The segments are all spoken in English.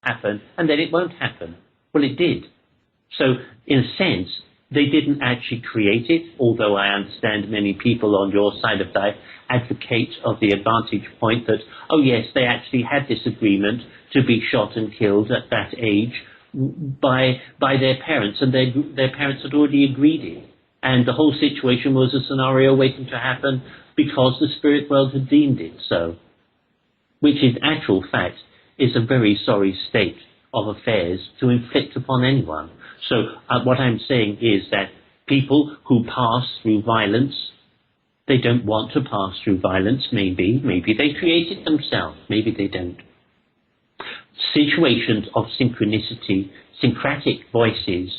happen, and then it won't happen. Well, it did. So, in a sense, they didn't actually create it, although I understand many people on your side of that advocate of the advantage point that, oh yes, they actually had this agreement to be shot and killed at that age by their parents, and their parents had already agreed it. And the whole situation was a scenario waiting to happen because the spirit world had deemed it so, which in actual fact is a very sorry state of affairs to inflict upon anyone. So what I'm saying is that people who pass through violence, they don't want to pass through violence, maybe they create it themselves, maybe they don't. Situations of synchronicity, syncretic voices,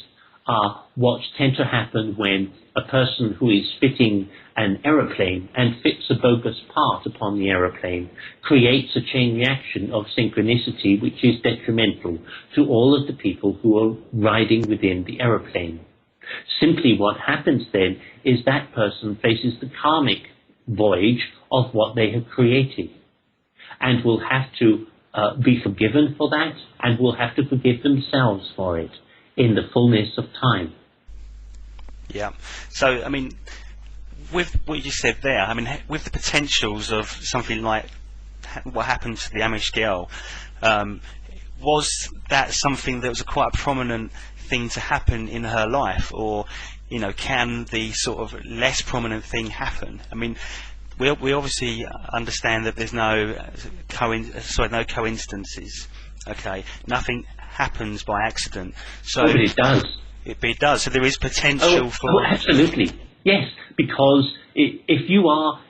are what tend to happen when a person who is fitting an aeroplane and fits a bogus part upon the aeroplane creates a chain reaction of synchronicity which is detrimental to all of the people who are riding within the aeroplane. Simply what happens then is that person faces the karmic voyage of what they have created and will have to be forgiven for that and will have to forgive themselves for it in the fullness of time. Yeah. So, I mean, with what you said there, I mean, with the potentials of something like what happened to the Amish girl, was that something that was quite a prominent thing to happen in her life, or, you know, can the sort of less prominent thing happen? I mean, we obviously understand that there's no coincidences. Okay, nothing happens by accident. So but it does. It does. So there is potential for. Oh, absolutely. Yes, because if you are,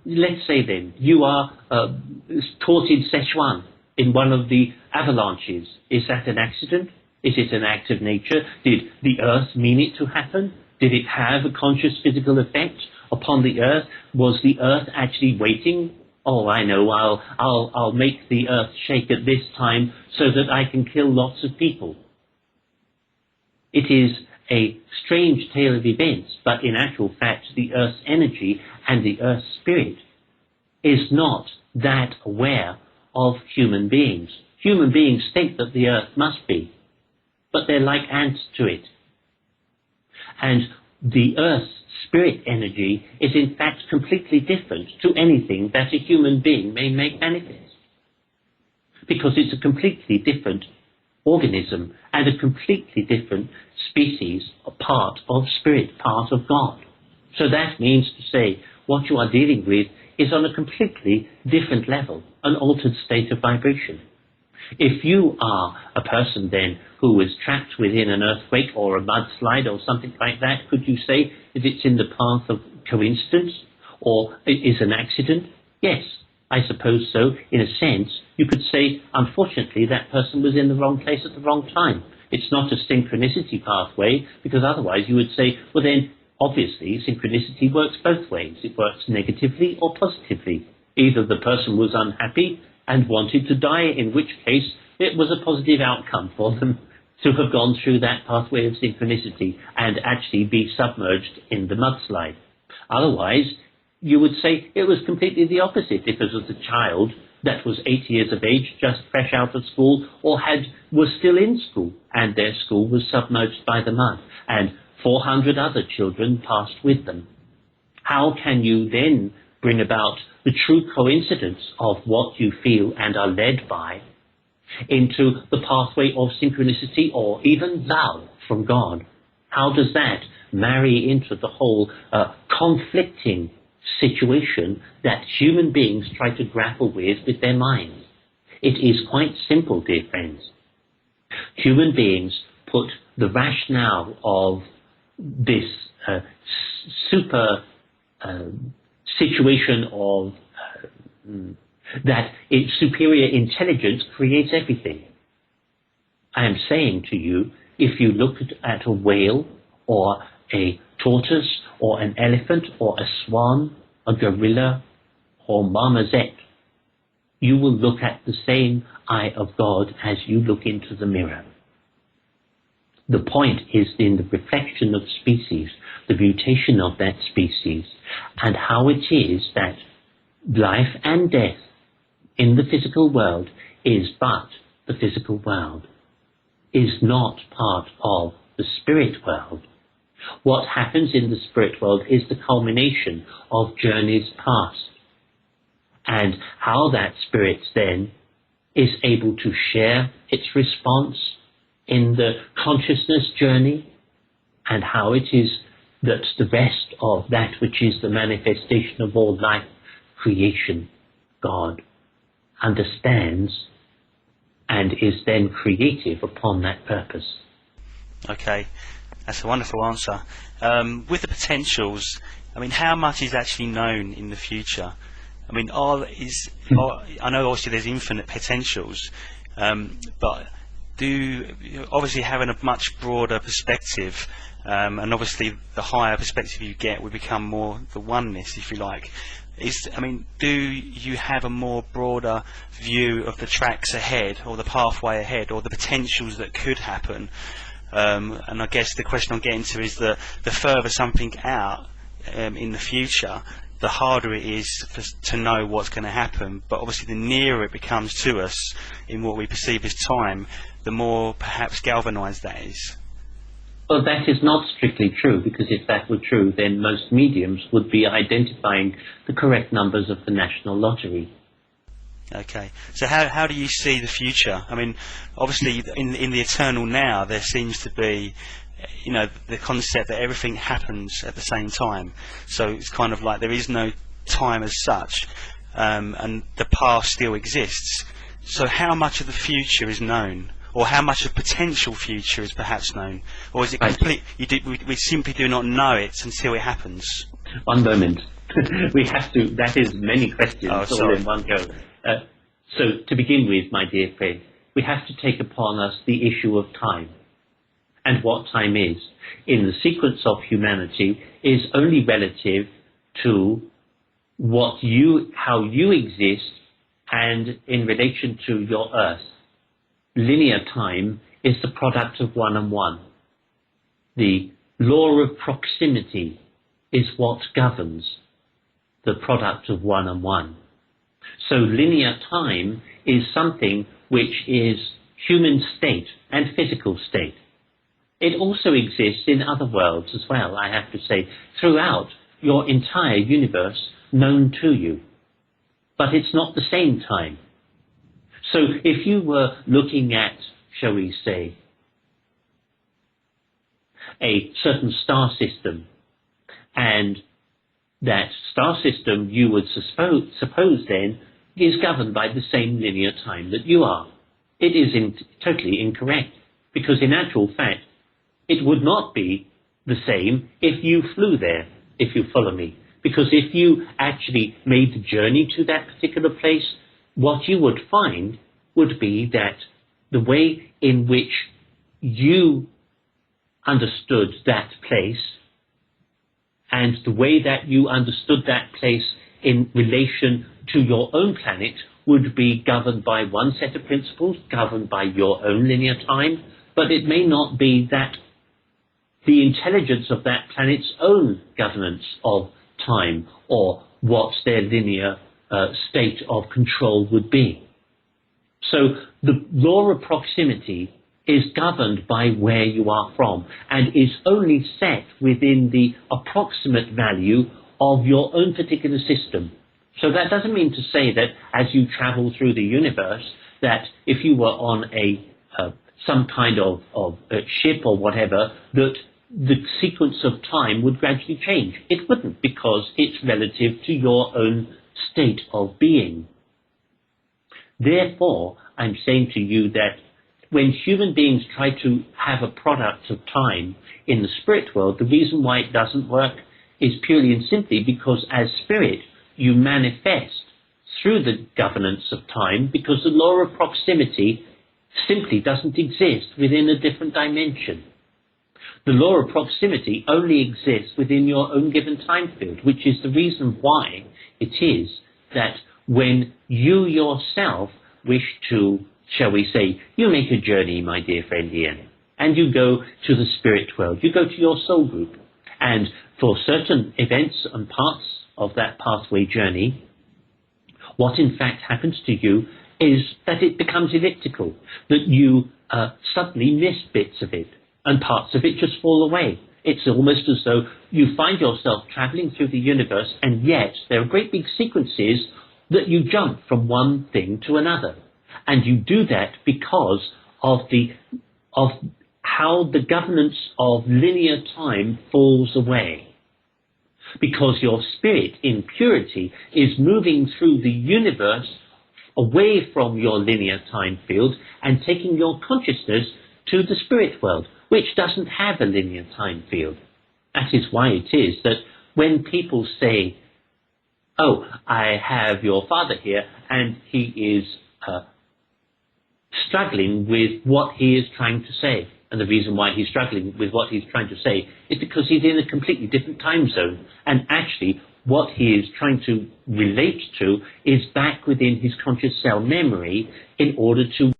let's say then, you are caught in Sichuan in one of the avalanches, is that an accident? Is it an act of nature? Did the earth mean it to happen? Did it have a conscious physical effect upon the earth? Was the earth actually waiting? Oh, I know, I'll make the earth shake at this time so that I can kill lots of people. It is a strange tale of events, but in actual fact, the earth's energy and the earth's spirit is not that aware of human beings. Human beings think that the earth must be, but they're like ants to it. And the earth's spirit energy is in fact completely different to anything that a human being may make manifest, because it's a completely different organism and a completely different species, a part of spirit, part of God. So that means to say what you are dealing with is on a completely different level, an altered state of vibration. If you are a person then who was trapped within an earthquake or a mudslide or something like that, could you say that it's in the path of coincidence or it is an accident? Yes, I suppose so. In a sense, you could say, unfortunately, that person was in the wrong place at the wrong time. It's not a synchronicity pathway, because otherwise you would say, well then, obviously, synchronicity works both ways. It works negatively or positively. Either the person was unhappy and wanted to die, in which case it was a positive outcome for them to have gone through that pathway of synchronicity and actually be submerged in the mudslide. Otherwise, you would say it was completely the opposite if it was a child that was 8 years of age, just fresh out of school, or was still in school, and their school was submerged by the mud, and 400 other children passed with them. How can you then bring about the true coincidence of what you feel and are led by into the pathway of synchronicity or even thou from God? How does that marry into the whole conflicting situation that human beings try to grapple with their minds? It is quite simple, dear friends. Human beings put the rationale of this super situation of that its superior intelligence creates everything. I am saying to you, if you look at a whale or a tortoise or an elephant or a swan, a gorilla or marmoset, you will look at the same eye of God as you look into the mirror. The point is in the reflection of species, the mutation of that species, and how it is that life and death in the physical world is but the physical world, is not part of the spirit world. What happens in the spirit world is the culmination of journeys past, and how that spirit then is able to share its response in the consciousness journey, and how it is that the rest of that which is the manifestation of all life, creation, God, understands and is then creative upon that purpose. Okay, that's a wonderful answer. With the potentials, I mean, how much is actually known in the future? I mean, I know obviously there's infinite potentials, but obviously having a much broader perspective, and obviously the higher perspective you get, we become more the oneness, if you like. Do you have a more broader view of the tracks ahead, or the pathway ahead, or the potentials that could happen? And I guess the question I'm getting to is the further something out in the future, the harder it is to know what's going to happen. But obviously the nearer it becomes to us in what we perceive as time, the more perhaps galvanized that is. Well, that is not strictly true, because if that were true, then most mediums would be identifying the correct numbers of the national lottery. Okay, so how do you see the future? I mean, obviously in the eternal now, there seems to be, the concept that everything happens at the same time. So it's kind of like there is no time as such, and the past still exists. So how much of the future is known? Or how much of potential future is perhaps known? Or is it complete? We simply do not know it until it happens. One moment. That is many questions all in one go. So to begin with, my dear friend, we have to take upon us the issue of time. And what time is, in the sequence of humanity, is only relative to how you exist, and in relation to your earth. Linear time is the product of one and one. The law of proximity is what governs the product of one and one. So linear time is something which is human state and physical state. It also exists in other worlds as well, I have to say, throughout your entire universe known to you. But it's not the same time. So if you were looking at, shall we say, a certain star system, and that star system you would suppose then is governed by the same linear time that you are, it is totally incorrect, because in actual fact it would not be the same if you flew there, if you follow me. Because if you actually made the journey to that particular place, what you would find would be that the way in which you understood that place, and the way that you understood that place in relation to your own planet, would be governed by one set of principles, governed by your own linear time, but it may not be that the intelligence of that planet's own governance of time, or what their linear state of control would be. So the law of proximity is governed by where you are from, and is only set within the approximate value of your own particular system. So that doesn't mean to say that as you travel through the universe, that if you were on some kind of ship or whatever, that the sequence of time would gradually change. It wouldn't, because it's relative to your own state of being. Therefore, I'm saying to you that when human beings try to have a product of time in the spirit world, the reason why it doesn't work is purely and simply because as spirit, you manifest through the governance of time, because the law of proximity simply doesn't exist within a different dimension. The law of proximity only exists within your own given time field, which is the reason why it is that when you yourself wish to, shall we say, you make a journey, my dear friend Ian, and you go to the spirit world, you go to your soul group, and for certain events and parts of that pathway journey, what in fact happens to you is that it becomes elliptical, that you suddenly miss bits of it, and parts of it just fall away. It's almost as though you find yourself travelling through the universe, and yet there are great big sequences that you jump from one thing to another. And you do that because of how the governance of linear time falls away. Because your spirit in purity is moving through the universe away from your linear time field and taking your consciousness to the spirit world, which doesn't have a linear time field. That is why it is that when people say, oh, I have your father here and he is struggling with what he is trying to say. And the reason why he's struggling with what he's trying to say is because he's in a completely different time zone. And actually, what he is trying to relate to is back within his conscious cell memory in order to